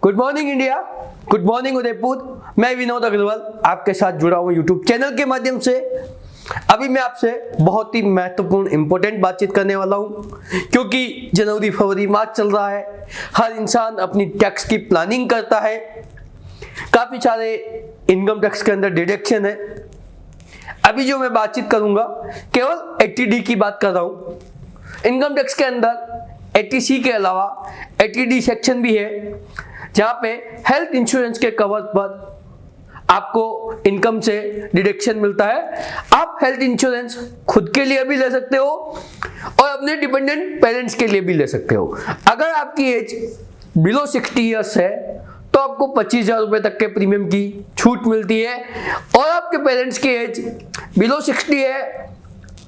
Good morning India, good morning Udaipur. मैं विनोद अग्रवाल आपके साथ जुड़ा हूं यूट्यूब चैनल के माध्यम से। अभी मैं आपसे बहुत ही महत्वपूर्ण इंपॉर्टेंट बातचीत करने वाला हूं, क्योंकि जनवरी फरवरी मार्च चल रहा है। हर इंसान अपनी टैक्स की प्लानिंग करता है। काफी सारे इनकम टैक्स के अंदर डिडक्शन है। अभी जो मैं बातचीत करूंगा केवल 80D की बात कर रहा हूं। इनकम टैक्स के अंदर 80C के अलावा 80D सेक्शन भी है, जहां पे हेल्थ इंश्योरेंस के कवर पर आपको इनकम से डिडक्शन मिलता है। आप हेल्थ इंश्योरेंस खुद के लिए भी ले सकते हो और अपने डिपेंडेंट पेरेंट्स के लिए भी ले सकते हो। अगर आपकी एज बिलो 60 ईयर्स है तो आपको 25,000 रुपए तक के प्रीमियम की छूट मिलती है, और आपके पेरेंट्स की एज बिलो 60 है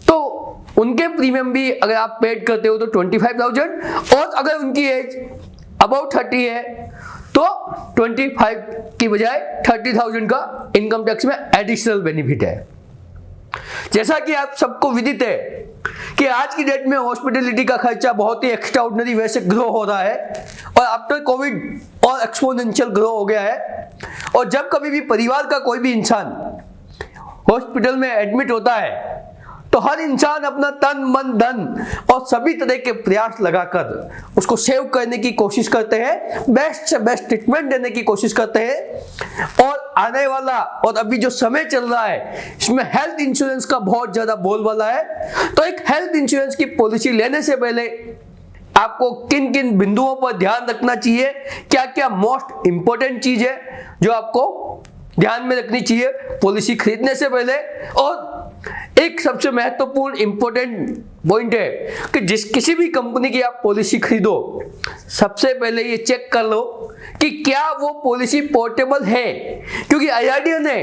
तो उनके प्रीमियम भी अगर आप पेड करते हो तो 25,000, और अगर उनकी एज अबाउट 30 है तो 25 की बजाय 30,000 का इनकम टैक्स में एडिशनल बेनिफिट है। जैसा कि आप सबको विदित है कि आज की डेट में हॉस्पिटलिटी का खर्चा बहुत ही एक्स्ट्राऑर्डिनरी वे से ग्रो हो रहा है, और आफ्टर कोविड और एक्सपोनेंशियल ग्रो हो गया है। और जब कभी भी परिवार का कोई भी इंसान हॉस्पिटल में एडमिट होता है तो हर इंसान अपना तन मन धन और सभी तरह के प्रयास लगाकर उसको सेव करने की कोशिश करते हैं, बेस्ट से बेस्ट ट्रीटमेंट देने की कोशिश करते हैं। और आने वाला और अभी जो समय चल रहा है इसमें हेल्थ इंश्योरेंस का बहुत ज्यादा बोलबाला है। तो एक हेल्थ इंश्योरेंस की पॉलिसी लेने से पहले आपको किन किन बिंदुओं पर ध्यान रखना चाहिए, क्या क्या मोस्ट इंपॉर्टेंट चीज है जो आपको ध्यान में रखनी चाहिए पॉलिसी खरीदने से पहले। और एक सबसे महत्वपूर्ण इंपॉर्टेंट पॉइंट है कि किसी भी कंपनी की आप पॉलिसी खरीदो, सबसे पहले ये चेक कर लो कि क्या वो पॉलिसी पोर्टेबल है, क्योंकि IRDAI ने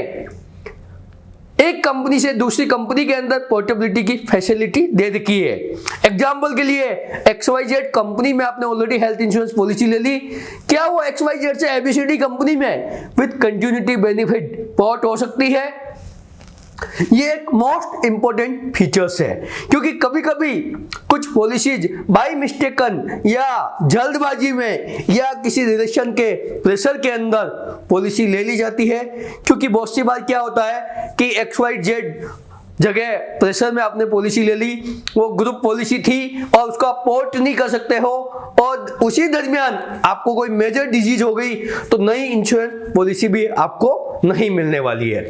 एक कंपनी से दूसरी कंपनी के अंदर पोर्टेबिलिटी की फैसिलिटी दे रखी है। एग्जाम्पल के लिए XYZ कंपनी में आपने ऑलरेडी हेल्थ इंश्योरेंस पॉलिसी ले ली, क्या वो XYZ से ABCD कंपनी में विद कंटिन्यूटी बेनिफिट पोर्ट हो सकती है? ये एक मोस्ट इंपॉर्टेंट फीचर्स है, क्योंकि कभी कभी कुछ पॉलिसीज बाय मिस्टेकन या जल्दबाजी में या किसी रिलेशन के प्रेशर के अंदर पॉलिसी ले ली जाती है। क्योंकि बहुत सी बार क्या होता है कि XYZ जगह प्रेशर में आपने पॉलिसी ले ली, वो ग्रुप पॉलिसी थी और उसको आप पोर्ट नहीं कर सकते हो, और उसी दरमियान आपको कोई मेजर डिजीज हो गई तो नई इंश्योरेंस पॉलिसी भी आपको नहीं मिलने वाली है।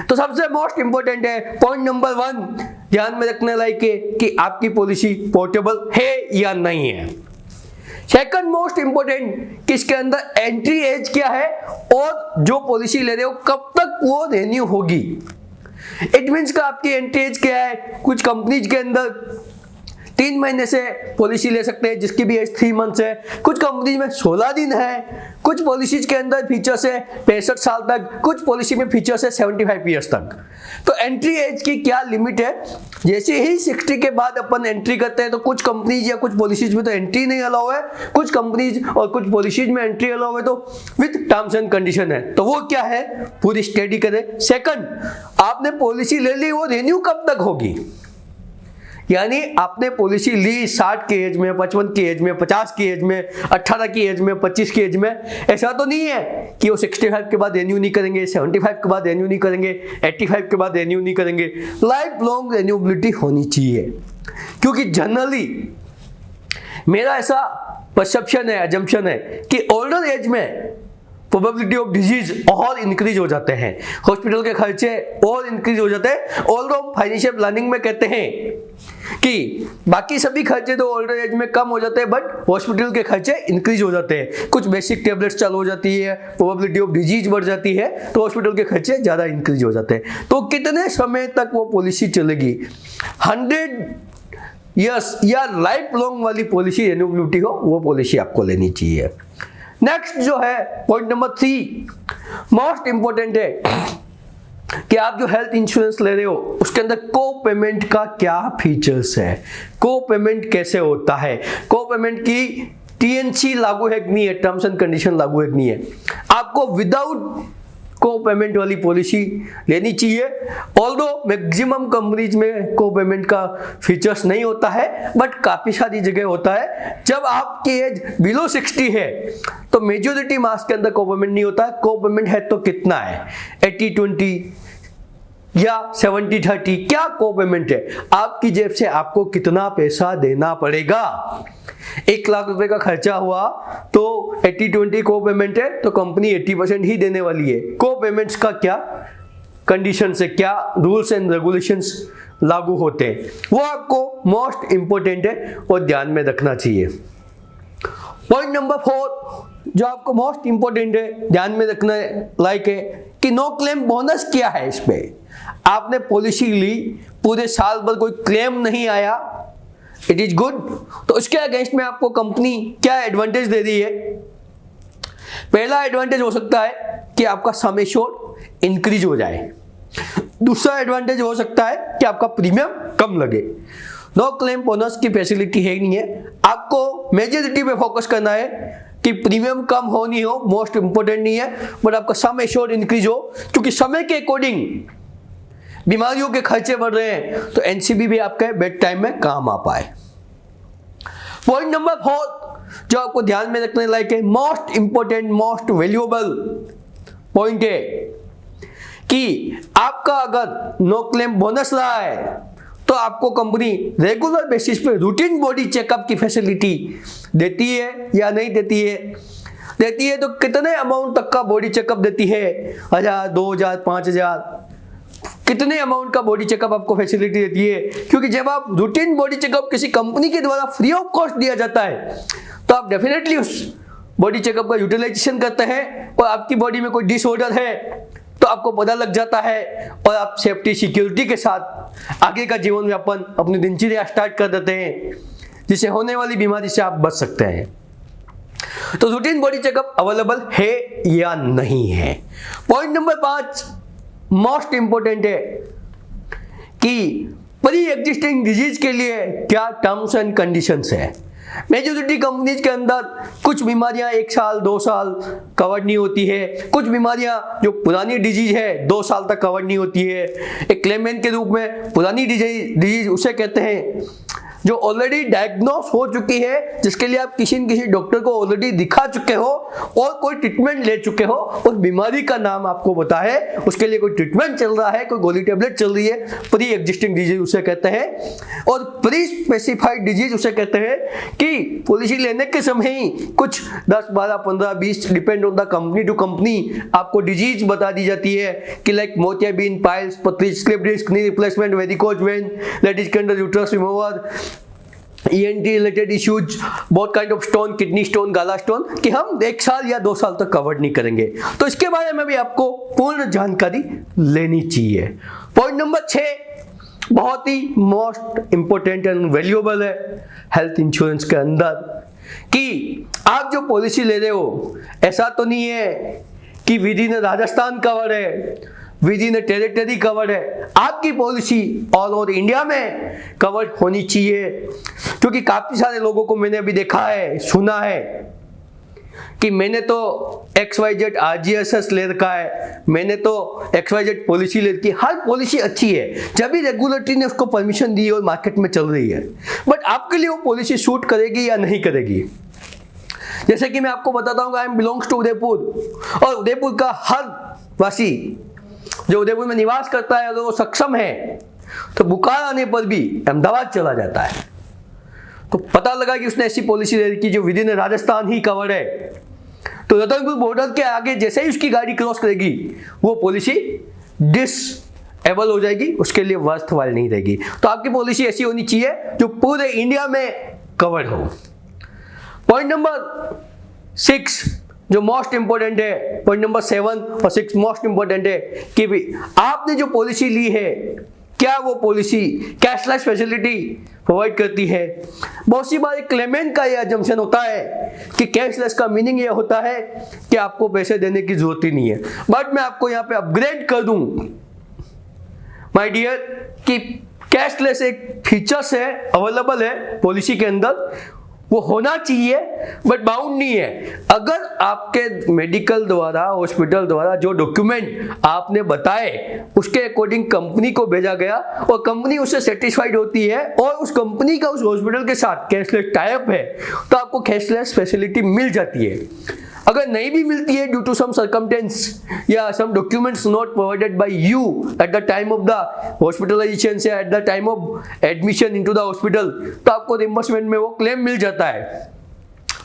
तो सबसे मोस्ट इंपॉर्टेंट है, पॉइंट नंबर 1 ध्यान में रखने लायक है कि आपकी पॉलिसी पोर्टेबल है या नहीं है। सेकंड मोस्ट इंपॉर्टेंट कि इसके अंदर एंट्री एज क्या है, और जो पॉलिसी ले रहे हो कब तक वो रेन्यू होगी। इट मींस का आपकी एंट्री एज क्या है। कुछ कंपनीज के अंदर 3 महीने से पॉलिसी ले सकते हैं जिसकी भी एज 3 मंथ्स है, कुछ कंपनी में 16 दिन है, कुछ पॉलिसीज के अंदर फीचर्स है 65 साल तक, कुछ पॉलिसी में फीचर्स है 75 ईयर्स तक। तो एंट्री एज की क्या लिमिट है? जैसे ही 60 के बाद अपन एंट्री करते हैं तो कुछ कंपनीज या कुछ पॉलिसीज में तो एंट्री नहीं अलाउ है, कुछ कंपनीज और कुछ पॉलिसीज में एंट्री अलाउ है, तो विद टर्म्स एंड कंडीशन है। तो वो क्या है पूरी स्टडी करें। सेकंड, आपने पॉलिसी ले ली, वो रिन्यू कब तक होगी? यानी आपने पॉलिसी ली 60 की एज में, 55 की एज में, 50 की एज में, 18 की एज में, 25 की एज में। ऐसा तो नहीं है कि वो 65 के बाद रेन्यू नहीं करेंगे, 75 के बाद रेन्यू नहीं करेंगे, 85 के बाद रेन्यू नहीं करेंगे। लाइफ लॉन्ग रेन्यूबिलिटी होनी चाहिए, क्योंकि जनरली मेरा ऐसा परसेप्शन है, अजम्पशन है कि ओल्डर एज में प्रोबेबिलिटी ऑफ डिजीज और इंक्रीज हो जाते हैं, हॉस्पिटल के खर्चे और इंक्रीज हो जाते हैं। ऑल्दो फाइनेंशियल प्लानिंग में कहते हैं कि बाकी सभी खर्चे तो ओल्डर एज में कम हो जाते हैं, बट हॉस्पिटल के खर्चे इंक्रीज हो जाते हैं। कुछ बेसिक टेबलेट्स चालू हो जाती है, प्रोबेबिलिटी ऑफ डिजीज बढ़ जाती है, तो हॉस्पिटल के खर्चे ज्यादा इंक्रीज हो जाते हैं। तो कितने समय तक वो पॉलिसी चलेगी? 100 ईयर्स या लाइफ लॉन्ग वाली पॉलिसी रेन्यूबिलिटी हो, वो पॉलिसी आपको लेनी चाहिए। नेक्स्ट जो है पॉइंट नंबर 3 मोस्ट इंपॉर्टेंट है कि आप जो हेल्थ इंश्योरेंस ले रहे हो उसके अंदर को पेमेंट का क्या फीचर्स है, को पेमेंट कैसे होता है, को पेमेंट की TNC लागू है कि नहीं है, टर्म्स एंड कंडीशन लागू है कि नहीं है। आपको विदाउट को पेमेंट वाली पॉलिसी लेनी चाहिए। ऑल्दो मैक्सिमम कंपनीज में को पेमेंट का फीचर्स नहीं होता है, बट काफ़ी सारी जगह होता है। जब आपकी एज बिलो 60 है तो मेजोरिटी मास के अंदर को पेमेंट नहीं होता है। को पेमेंट है तो कितना है, 80-20 या 70-30, क्या को पेमेंट है? आपकी जेब से आपको कितना पैसा देना पड़ेगा। 1 लाख रुपए का खर्चा हुआ तो 80-20 को पेमेंट है तो कंपनी 80% ही देने वाली है। को पेमेंट्स का क्या कंडीशन है, क्या रूल्स एंड रेगुलेशंस लागू होते हैं, वो आपको मोस्ट इंपोर्टेंट है और ध्यान में रखना चाहिए। पॉइंट नंबर 4 जो आपको मोस्ट इंपोर्टेंट है, ध्यान में रखना लायक है कि नो क्लेम बोनस क्या है। इस पे आपने पॉलिसी ली, पूरे साल भर कोई क्लेम नहीं आया, इट इज गुड, तो उसके अगेंस्ट में आपको कंपनी क्या एडवांटेज दे रही है। पहला एडवांटेज हो सकता है कि आपका सम एश्योर्ड इंक्रीज हो जाए। दूसरा एडवांटेज हो सकता है कि आपका प्रीमियम कम लगे। नो क्लेम बोनस की फैसिलिटी है नहीं है, आपको मेजॉरिटी पे फोकस करना है कि प्रीमियम कम हो नहीं हो, मोस्ट इंपोर्टेंट नहीं है, बट आपका सम एश्योर्ड इंक्रीज हो, क्योंकि समय के अकॉर्डिंग बीमारियों के खर्चे बढ़ रहे हैं तो एनसीबी भी आपके बेड टाइम में काम आ पाए। पॉइंट नंबर 4 जो आपको ध्यान में रखने लायक है, most important most valuable point है कि आपका अगर नो क्लेम बोनस रहा है तो आपको कंपनी रेगुलर बेसिस पे रूटीन बॉडी चेकअप की फैसिलिटी देती है या नहीं देती है। देती है तो कितने अमाउंट तक का बॉडी चेकअप देती है, 1000, 2000, 5000, कितने अमाउंट का बॉडी चेकअप आपको फैसिलिटी देती है। क्योंकि जब आप रूटीन बॉडी चेकअप किसी कंपनी के द्वारा फ्री ऑफ कॉस्ट दिया जाता है तो आप डेफिनेटली उस बॉडी चेकअप का यूटिलाइजेशन करते हैं, और आपकी बॉडी में कोई डिसऑर्डर है तो आपको पता लग जाता है और आप सेफ्टी सिक्योरिटी के साथ आगे का जीवन यापन अपनी दिनचर्या स्टार्ट कर देते हैं, जिससे होने वाली बीमारी से आप बच सकते हैं। तो रूटीन बॉडी चेकअप अवेलेबल है या नहीं है। पॉइंट नंबर 5 मोस्ट इंपोर्टेंट है कि प्री एग्जिस्टिंग डिजीज के लिए क्या टर्म्स एंड कंडीशंस है। मेजॉरिटी कंपनीज के अंदर कुछ बीमारियां 1 साल 2 साल कवर नहीं होती है, कुछ बीमारियां जो पुरानी डिजीज है 2 साल तक कवर नहीं होती है। एक क्लेमेंट के रूप में पुरानी डिजीज उसे कहते हैं जो ऑलरेडी डायग्नोस हो चुकी है, जिसके लिए आप किसी न किसी डॉक्टर को ऑलरेडी दिखा चुके हो और कोई ट्रीटमेंट ले चुके हो, उस बीमारी का नाम आपको पता है, उसके लिए कोई ट्रीटमेंट चल रहा है, कोई गोली टेबलेट चल रही है, प्री एग्जिस्टिंग डिजीज उसे कहते हैं। और प्री स्पेसिफाइड डिजीज उसे कहते हैं कि पॉलिसी लेने के समय ही कुछ 10, 12, 15, 20 depend on the company to company आपको डिजीज बता दी जाती है कि लाइक मोतियाबिंद, पाइल्स, पथरी, slip disc, knee replacement, varicose vein, ladies के अंदर uterus remover, ENT related issues, बहुत kind of stone, kidney stone, gall stone, कि हम 1 साल या 2 साल तक कवर नहीं करेंगे। तो इसके बारे में भी आपको पूर्ण जानकारी लेनी चाहिए। पॉइंट नंबर 6 बहुत ही मोस्ट इंपोर्टेंट एंड वैल्यूएबल है हेल्थ इंश्योरेंस के अंदर, कि आप जो पॉलिसी ले रहे हो ऐसा तो नहीं है कि विद इन राजस्थान कवर है, विद इन टेरिटरी कवर है। आपकी पॉलिसी ऑल ओवर इंडिया में कवर होनी चाहिए, क्योंकि काफी सारे लोगों को मैंने अभी देखा है, सुना है कि मैंने तो XYZ RGSS ले रखा है, मैंने तो XYZ पॉलिसी ले रखी है। हर पॉलिसी अच्छी है जब भी रेगुलेटरी ने उसको परमिशन दी और मार्केट में चल रही है, बट आपके लिए वो पॉलिसी सूट करेगी या नहीं करेगी। जैसे कि मैं आपको बताता हूँ, I am belongs to Udaipur, और उदयपुर का हर वासी जो उदयपुर में निवास करता है अगर वो सक्षम है तो बुखार आने पर भी अहमदाबाद चला जाता है। तो पता लगा कि उसने ऐसी पॉलिसी ले रखी जो with in Rajasthan he cover है, तो रतनपुर बॉर्डर के आगे जैसे ही उसकी गाड़ी क्रॉस करेगी वो पॉलिसी डिसेबल हो जाएगी, उसके लिए वर्थवाइल नहीं रहेगी। तो आपकी पॉलिसी ऐसी होनी चाहिए जो पूरे इंडिया में कवर हो। पॉइंट नंबर 6 जो मोस्ट इंपोर्टेंट है, पॉइंट नंबर 7 और 6 मोस्ट इंपोर्टेंट है कि भी आपने जो पॉलिसी ली है क्या वो पॉलिसी कैशलेस फैसिलिटी प्रोवाइड करती है। बहुत सी बार क्लेमेंट का यह अजम्पशन होता है कि कैशलेस का मीनिंग यह होता है कि आपको पैसे देने की जरूरत ही नहीं है, बट मैं आपको यहाँ पे अपग्रेड कर दूं माय डियर कि कैशलेस एक फीचर्स है, अवेलेबल है पॉलिसी के अंदर, वो होना चाहिए बट बाउंड नहीं है। अगर आपके मेडिकल द्वारा, हॉस्पिटल द्वारा जो डॉक्यूमेंट आपने बताए उसके अकॉर्डिंग कंपनी को भेजा गया और कंपनी उससे सेटिस्फाइड होती है और उस कंपनी का उस हॉस्पिटल के साथ कैशलेस टाई अप है तो आपको कैशलेस फैसिलिटी मिल जाती है। अगर नहीं भी मिलती है ड्यू टू सम सर्कमस्टेंस या some documents not provided by you at the time of the hospitalization say at the time of admission into the hospital, तो आपको रिम्बर्समेंट में वो क्लेम मिल जाता है।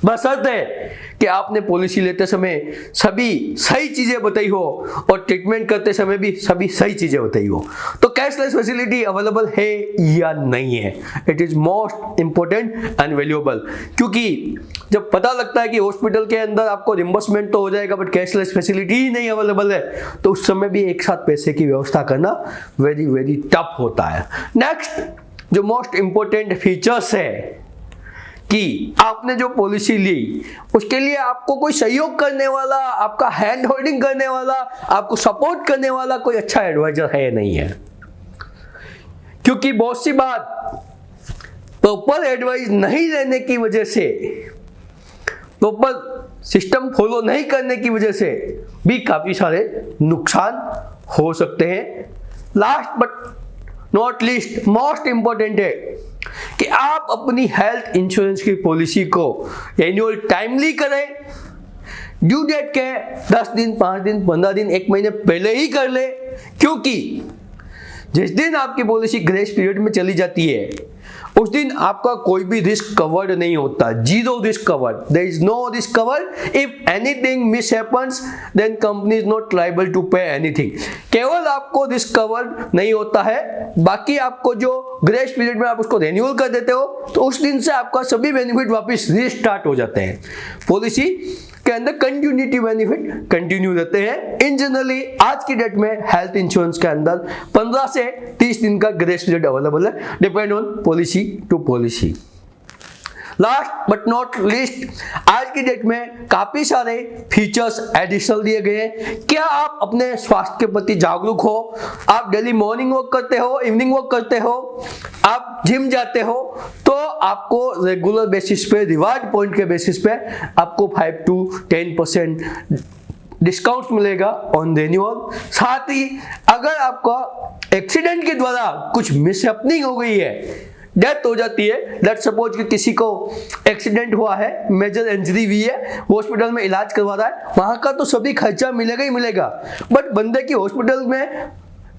बशर्ते है कि आपने पॉलिसी लेते समय सभी सही चीजें बताई हो और ट्रीटमेंट करते समय भी सभी सही चीजें बताई हो। तो कैशलेस फैसिलिटी अवेलेबल है या नहीं है, it is most important and valuable. क्योंकि जब पता लगता है कि हॉस्पिटल के अंदर आपको रिम्बर्समेंट तो हो जाएगा बट कैशलेस फैसिलिटी ही नहीं अवेलेबल है, तो उस समय भी एक साथ पैसे की व्यवस्था करना वेरी वेरी टफ होता है। नेक्स्ट जो मोस्ट इंपॉर्टेंट फीचर्स है कि आपने जो पॉलिसी ली उसके लिए आपको कोई सहयोग करने वाला, आपका हैंड होल्डिंग करने वाला, आपको सपोर्ट करने वाला कोई अच्छा एडवाइजर है या नहीं है। क्योंकि बहुत सी बात प्रॉपर एडवाइस नहीं लेने की वजह से, प्रॉपर सिस्टम फॉलो नहीं करने की वजह से भी काफी सारे नुकसान हो सकते हैं। Last but not least most important है कि आप अपनी हेल्थ इंश्योरेंस की पॉलिसी को एनुअल टाइमली करें। ड्यू डेट के 10 दिन, 5 दिन, 15 दिन, 1 महीने पहले ही कर ले। क्योंकि जिस दिन आपकी पॉलिसी ग्रेस पीरियड में चली जाती है उस दिन आपका कोई भी रिस्क कवर्ड नहीं होता, zero risk covered, there is no risk covered. If anything miss happens then company is not liable to pay anything. केवल आपको रिस्क कवर्ड नहीं होता है, बाकी आपको जो ग्रेस पीरियड में आप उसको रिन्यूअल कर देते हो तो उस दिन से आपका सभी बेनिफिट वापस रीस्टार्ट हो जाते हैं। पॉलिसी के अंदर कंटिन्यूटी बेनिफिट कंटिन्यू रहते हैं। इन जनरली आज की डेट में हेल्थ इंश्योरेंस के अंदर 15 से 30 दिन का ग्रेस पीरियड अवेलेबल है, depend on policy to policy. Last but not least, आज की डेट में काफी सारे फीचर्स एडिशनल दिए गए हैं। क्या आप अपने स्वास्थ्य के प्रति जागरूक हो, आप डेली मॉर्निंग वॉक करते हो, इवनिंग वॉक करते हो, आप जिम जाते हो, तो आपको रेगुलर बेसिस पे, रिवार्ड पॉइंट के बेसिस पे आपको 5 to 10% डिस्काउंट मिलेगा ऑन रिन्यूअल। साथ ही अगर आपका एक्सीडेंट के द्वारा कुछ मिसहैपनिंग हो गई है, डेथ हो जाती है, लेट्स सपोज कि किसी को एक्सीडेंट हुआ है, मेजर इंजरी हुई है, हॉस्पिटल में इलाज करवा रहा है, वहां का तो सभी खर्चा मिलेगा ही मिलेगा, बट बंदे की हॉस्पिटल में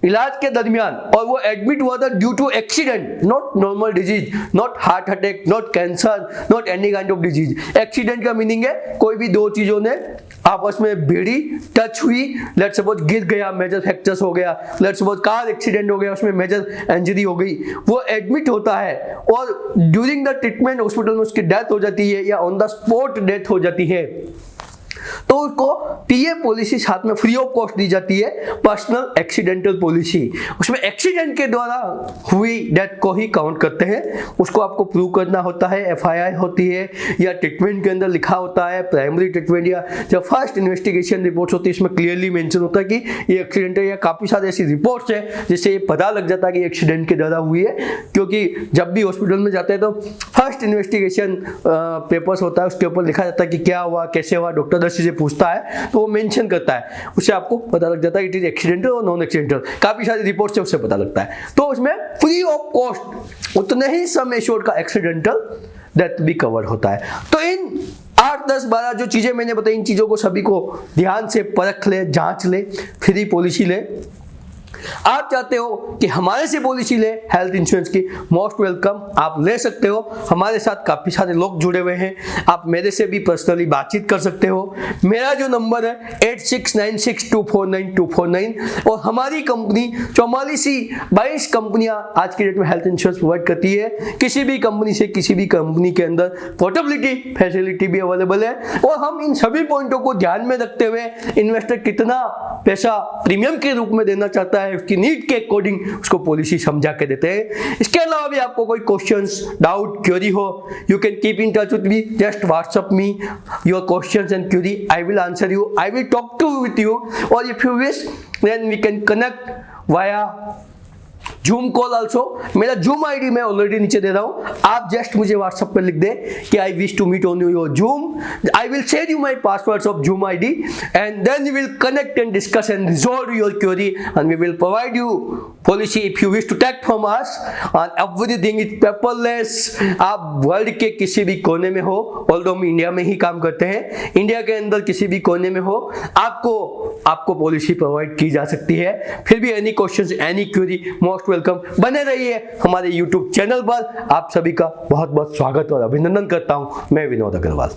इलाज के दरमियान और वो एडमिट हुआ था due to accident, not normal disease, not heart attack, not cancer, not any kind of disease. Accident का मीनिंग है कोई भी दो चीजों ने आपस में भिड़ी, टच हुई, लेट सपोज गिर गया, मेजर फ्रैक्चर्स हो गया, लेट सपोज कार एक्सीडेंट हो गया, उसमें मेजर इंजरी हो गई, वो एडमिट होता है और ड्यूरिंग द ट्रीटमेंट हॉस्पिटल में उसकी डेथ हो जाती है या ऑन द स्पॉट डेथ हो जाती है, तो उसको पीए पॉलिसी साथ में फ्री ऑफ कॉस्ट दी जाती है, पर्सनल एक्सीडेंटल पॉलिसी। उसमें एक्सीडेंट के द्वारा हुई डेथ को ही काउंट करते हैं, उसको आपको प्रूव करना होता है, एफआईआर होती है या ट्रीटमेंट के अंदर लिखा होता है प्राइमरी ट्रीटमेंट, या जब फर्स्ट इन्वेस्टिगेशन रिपोर्ट होती है इसमें क्लियरली मेंशन होता है कि ये एक्सीडेंट है, या काफी सारी ऐसी रिपोर्ट्स है जिससे ये पता लग जाता है कि एक्सीडेंट के द्वारा हुई है। क्योंकि जब भी हॉस्पिटल में जाते हैं तो फर्स्ट इन्वेस्टिगेशन पेपर्स होता है, उसके ऊपर लिखा जाता है कि क्या हुआ, कैसे हुआ, डॉक्टर 10 चीजें पूछता है तो वो मेंशन करता है, उससे आपको पता लग जाता है इट इज एक्सीडेंटल और नॉन एक्सीडेंटल, काफी सारी रिपोर्ट से उससे पता लगता है। तो उसमें फ्री ऑफ कॉस्ट उतने ही सम एश्योर्ड का एक्सीडेंटल डेथ भी कवर होता है। तो इन 8, 10, 12 जो चीजें मैंने बताई, इन चीजों को सभी को ध्यान से परख ले, जांच ले, फ्री पॉलिसी ले। आप चाहते हो कि हमारे से पॉलिसी ले हेल्थ इंश्योरेंस की, मोस्ट वेलकम, आप ले सकते हो। हमारे साथ काफी सारे लोग जुड़े हुए हैं, आप मेरे से भी पर्सनली बातचीत कर सकते हो। मेरा जो नंबर है 8696249249 और हमारी कंपनी 4422 कंपनियां आज की डेट में हेल्थ इंश्योरेंस प्रोवाइड करती है। किसी भी कंपनी से, किसी भी कंपनी के अंदर पोर्टेबिलिटी फैसिलिटी भी अवेलेबल है और हम इन सभी पॉइंटों को ध्यान में रखते हुए इन्वेस्टर कितना पैसा प्रीमियम के रूप में देना चाहता है, उसकी नीड के अकॉर्डिंग उसको पॉलिसी समझा के देते हैं। इसके अलावा भी आपको कोई क्वेश्चंस, डाउट, क्वेरी हो, you can keep in touch with me, just WhatsApp me your questions and query, I will answer you, I will talk to with you, और if you wish then we can connect via Zoom call also. मेरा Zoom ID मैं already नीचे दे रहा हूं, आप just मुझे WhatsApp पर लिख दे कि I wish to meet on your Zoom, I will share you my passwords of Zoom ID and then we will connect and discuss and resolve your query and we will provide you policy if you wish to take from us and everything is paperless. आप world के किसी भी कोने में हो, although हम India में ही काम करते हैं, इंडिया के अंदर किसी भी कोने में हो, आपको पॉलिसी प्रोवाइड की जा सकती है। फिर भी any questions, any query, most welcome. बने रहिए हमारे यूट्यूब चैनल पर। आप सभी का बहुत बहुत स्वागत और अभिनंदन करता हूं। मैं विनोद अग्रवाल।